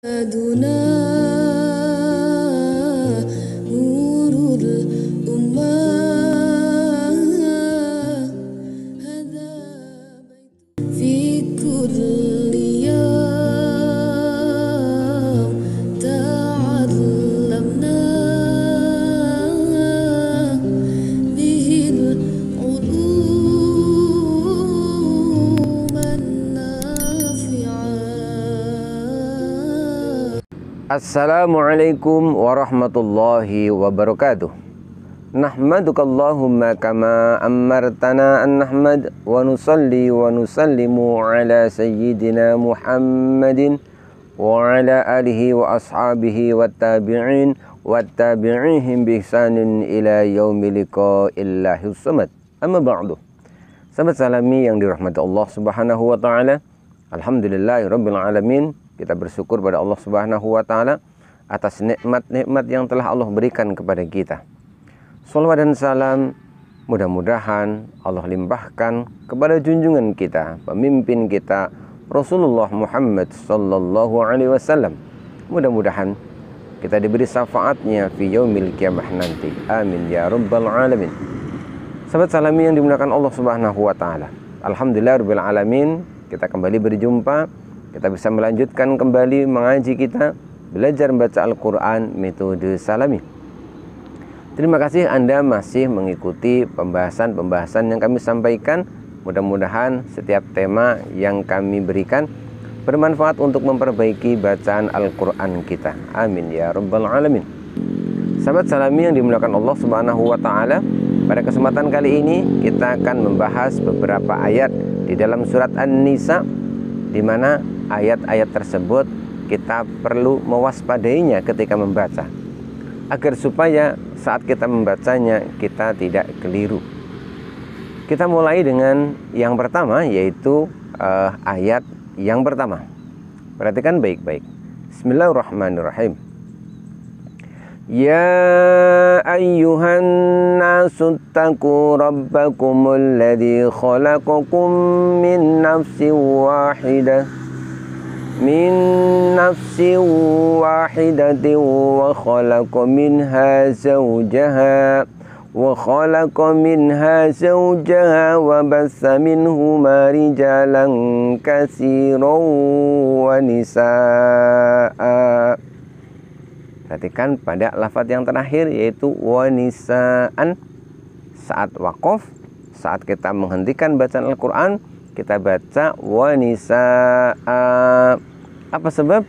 أدنى نور الأمة هذا بيت في كل يوم تعلمنا به العلوم النافعة. Assalamualaikum warahmatullahi wabarakatuh. Nahmadukallahumma kama amartana an nahmad wa nusalli wa nusallimu ala sayyidina Muhammadin wa ala alihi wa ashabihi wa tabi'in wa tabi'ihim bi ihsanin ila yaumi liqa'illahi samad. Amma ba'du. Sahabat salami yang dirahmati Allah Subhanahu wa taala. Alhamdulillahirabbil alamin. Kita bersyukur pada Allah Subhanahu wa taala atas nikmat-nikmat yang telah Allah berikan kepada kita. Shalawat dan salam mudah-mudahan Allah limpahkan kepada junjungan kita, pemimpin kita Rasulullah Muhammad sallallahu alaihi wasallam. Mudah-mudahan kita diberi syafaatnya fi yaumil qiyamah nanti. Amin ya rabbal alamin. Sahabat salami yang dimuliakan Allah Subhanahu wa taala. Alhamdulillahirabbil alamin, kita kembali berjumpa. Kita bisa melanjutkan kembali mengaji kita, belajar membaca Al-Quran metode salami. Terima kasih Anda masih mengikuti pembahasan-pembahasan yang kami sampaikan. Mudah-mudahan setiap tema yang kami berikan bermanfaat untuk memperbaiki bacaan Al-Quran kita. Amin ya rabbal alamin. Sahabat salami yang dimuliakan Allah Subhanahu wa taala, pada kesempatan kali ini kita akan membahas beberapa ayat di dalam surat An-Nisa, di mana ayat-ayat tersebut kita perlu mewaspadainya ketika membaca, agar supaya saat kita membacanya kita tidak keliru. Kita mulai dengan yang pertama, yaitu ayat yang pertama. Perhatikan baik-baik. Bismillahirrahmanirrahim. Ya ayyuhan nasu taqu rabbakumul ladzi khalaqakum min nafsin wahidatin wa khalaqa minha zawjaha wa bassa minhuma rijalan katsiran wa nisaa. Perhatikan pada lafaz yang terakhir, yaitu wanisaan. Saat waqaf, saat kita menghentikan bacaan Al-Quran, kita baca wanisaa. Apa sebab?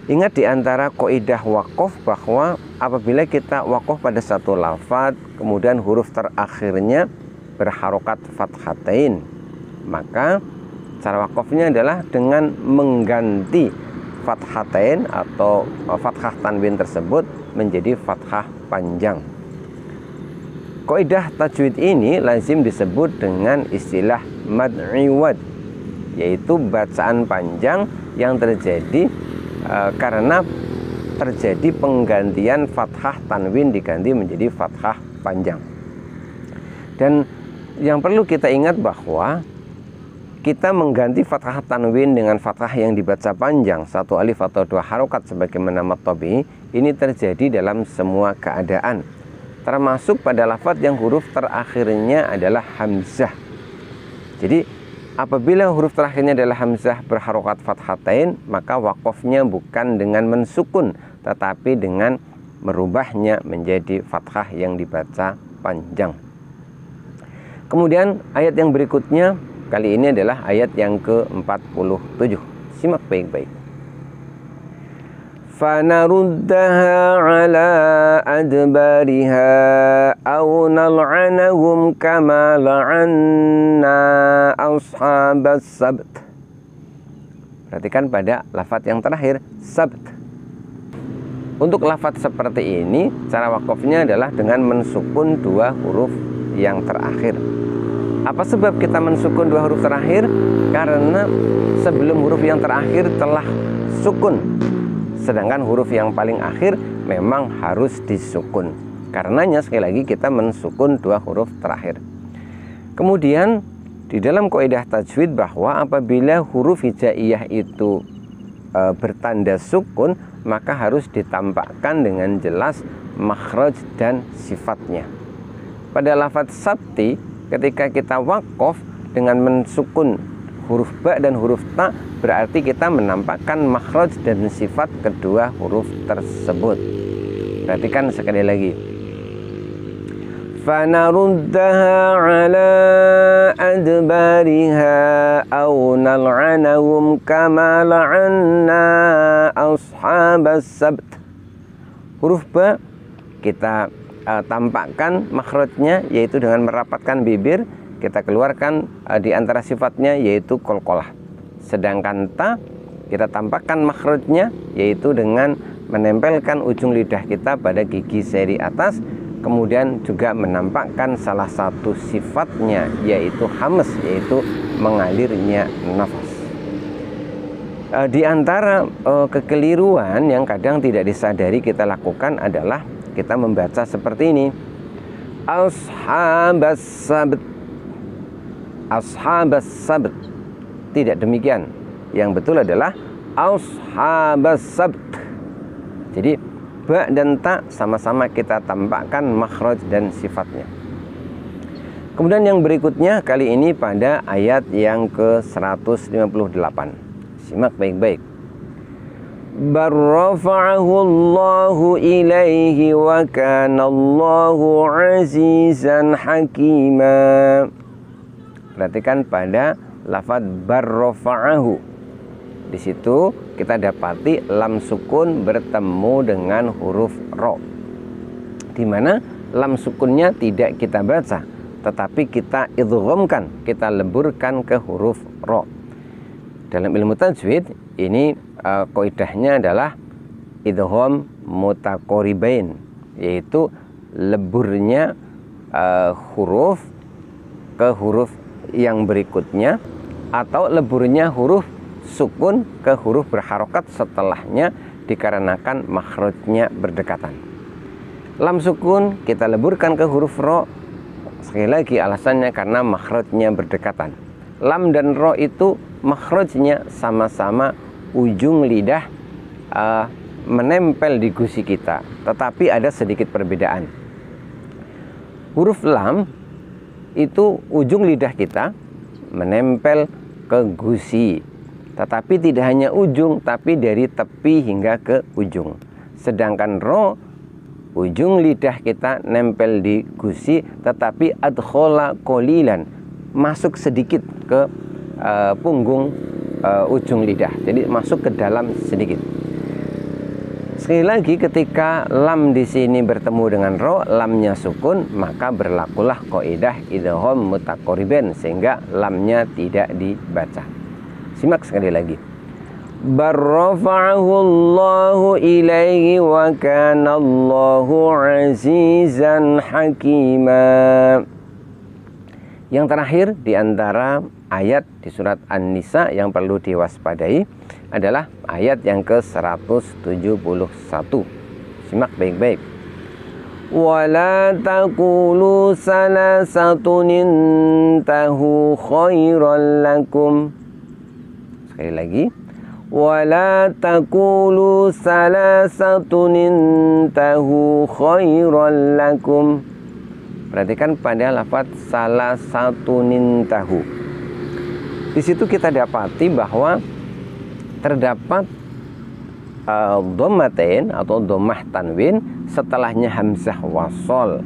Ingat di antara kaidah waqaf bahwa apabila kita waqaf pada satu lafaz, kemudian huruf terakhirnya berharokat fathatain, maka cara waqafnya adalah dengan mengganti fathatain atau fathah tanwin tersebut menjadi fathah panjang. Kaidah tajwid ini lazim disebut dengan istilah mad iwad, yaitu bacaan panjang yang terjadi karena terjadi penggantian fathah tanwin diganti menjadi fathah panjang. Dan yang perlu kita ingat bahwa kita mengganti fathah tanwin dengan fathah yang dibaca panjang, satu alif atau dua harokat sebagaimana mad tabi'i, ini terjadi dalam semua keadaan, termasuk pada lafaz yang huruf terakhirnya adalah hamzah. Jadi apabila huruf terakhirnya adalah hamzah berharokat fathatain, maka waqafnya bukan dengan mensukun, tetapi dengan merubahnya menjadi fathah yang dibaca panjang. Kemudian ayat yang berikutnya kali ini adalah ayat yang ke-47. Simak baik-baik. Fanaruddaha ala adbariha aw nal'anahum kama la'anna ashabas sabt. Perhatikan pada lafaz yang terakhir, sabt. Untuk lafaz seperti ini, cara wakafnya adalah dengan mensukun dua huruf yang terakhir. Apa sebab kita mensukun dua huruf terakhir? Karena sebelum huruf yang terakhir telah sukun, sedangkan huruf yang paling akhir memang harus disukun. Karenanya sekali lagi kita mensukun dua huruf terakhir. Kemudian di dalam kaidah tajwid bahwa apabila huruf hijaiyah itu bertanda sukun, maka harus ditampakkan dengan jelas makhraj dan sifatnya. Pada lafadz sabti, ketika kita waqaf dengan mensukun huruf ba dan huruf ta, berarti kita menampakkan makhraj dan sifat kedua huruf tersebut. Perhatikan sekali lagi. فَنَرُدَّهَا عَلَىٰ أَدْبَارِهَا أَوْ نَلْعَنَهُمْ كَمَا لَعَنَّا أَصْحَابَ السَّبْتِ. Huruf ba kita tampakkan makhrajnya, yaitu dengan merapatkan bibir, kita keluarkan di antara sifatnya, yaitu qalqalah. Sedangkan ta kita tampakkan makhrajnya, yaitu dengan menempelkan ujung lidah kita pada gigi seri atas, kemudian juga menampakkan salah satu sifatnya, yaitu hamas, yaitu mengalirnya nafas. Di antara kekeliruan yang kadang tidak disadari kita lakukan adalah kita membaca seperti ini, ashabas sabt, ashabas sabt. Tidak demikian. Yang betul adalah ashabas sabt. Jadi ba dan ta sama-sama kita tampakkan makhraj dan sifatnya. Kemudian yang berikutnya kali ini pada ayat yang ke-158. Simak baik-baik. Barrafa'ahu Allahu ilaihi wa kana Allahu azizan hakima. Perhatikan pada lafaz barrafa'ahu. Di situ kita dapati lam sukun bertemu dengan huruf ro, di mana lam sukunnya tidak kita baca, tetapi kita idghamkan, kita leburkan ke huruf ro. Dalam ilmu tajwid ini kaidahnya adalah idgham mutaqaribain, yaitu leburnya huruf ke huruf yang berikutnya, atau leburnya huruf sukun ke huruf berharokat setelahnya dikarenakan makhrajnya berdekatan. Lam sukun kita leburkan ke huruf ro, sekali lagi alasannya karena makhrajnya berdekatan. Lam dan ro itu makhrajnya sama-sama ujung lidah menempel di gusi kita, tetapi ada sedikit perbedaan. Huruf lam itu ujung lidah kita menempel ke gusi, tetapi tidak hanya ujung, tapi dari tepi hingga ke ujung. Sedangkan ro, ujung lidah kita nempel di gusi, tetapi adkhola qolilan, masuk sedikit ke punggung ujung lidah, jadi masuk ke dalam sedikit. Sekali lagi, ketika lam di sini bertemu dengan ro, lamnya sukun, maka berlakulah kaidah idgham mutaqaribain, sehingga lamnya tidak dibaca. Simak sekali lagi. Barrafa'ahu Allahu ilaihi wa kana Allahu azizan hakima. Yang terakhir di antara ayat di surat An-Nisa yang perlu diwaspadai adalah ayat yang ke-171. Simak baik-baik. Wala taqulu salasatun intahu khairan lakum. Sekali lagi. Wala taqulu salasatun intahu khairan lakum. Perhatikan pada lafaz salasatun intahu. Di situ kita dapati bahwa terdapat dhammatain atau dhammah tanwin setelahnya hamzah wasol.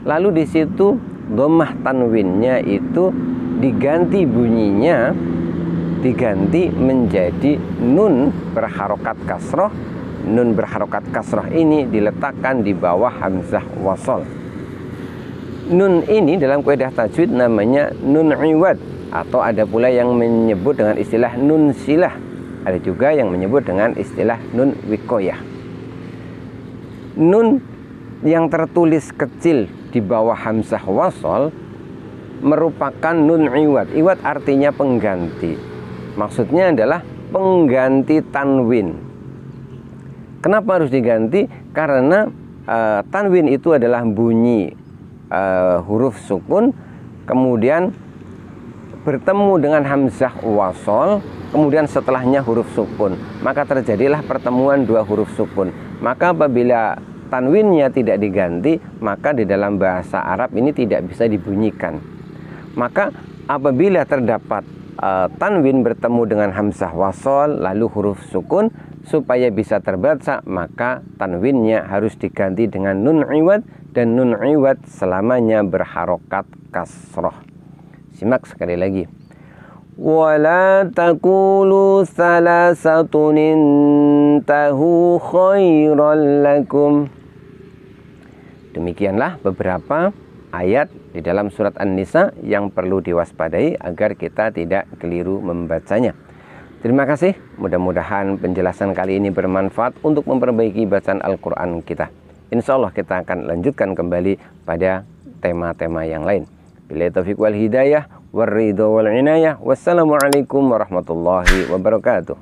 Lalu di situ dhammah tanwinnya itu diganti bunyinya, diganti menjadi nun berharokat kasroh. Nun berharokat kasroh ini diletakkan di bawah hamzah wasol. Nun ini dalam kaidah tajwid namanya nun iwad, atau ada pula yang menyebut dengan istilah nun silah. Ada juga yang menyebut dengan istilah nun wikoyah. Nun yang tertulis kecil di bawah hamzah wasol merupakan nun iwad. Iwad artinya pengganti. Maksudnya adalah pengganti tanwin. Kenapa harus diganti? Karena tanwin itu adalah bunyi huruf sukun, kemudian bertemu dengan hamzah wasol, kemudian setelahnya huruf sukun, maka terjadilah pertemuan dua huruf sukun. Maka apabila tanwinnya tidak diganti, maka di dalam bahasa Arab ini tidak bisa dibunyikan. Maka apabila terdapat tanwin bertemu dengan hamzah wasol lalu huruf sukun, supaya bisa terbaca, maka tanwinnya harus diganti dengan nun iwad, dan nun iwad selamanya berharokat kasroh. Simak sekali lagi. Wala taqulu salasatun intahu khairan lakum. Demikianlah beberapa ayat di dalam surat An-Nisa yang perlu diwaspadai agar kita tidak keliru membacanya. Terima kasih, mudah-mudahan penjelasan kali ini bermanfaat untuk memperbaiki bacaan Al-Quran kita. Insya Allah kita akan lanjutkan kembali pada tema-tema yang lain. Billahi taufiq wal hidayah, warridha wal inayah. Wassalamualaikum warahmatullahi wabarakatuh.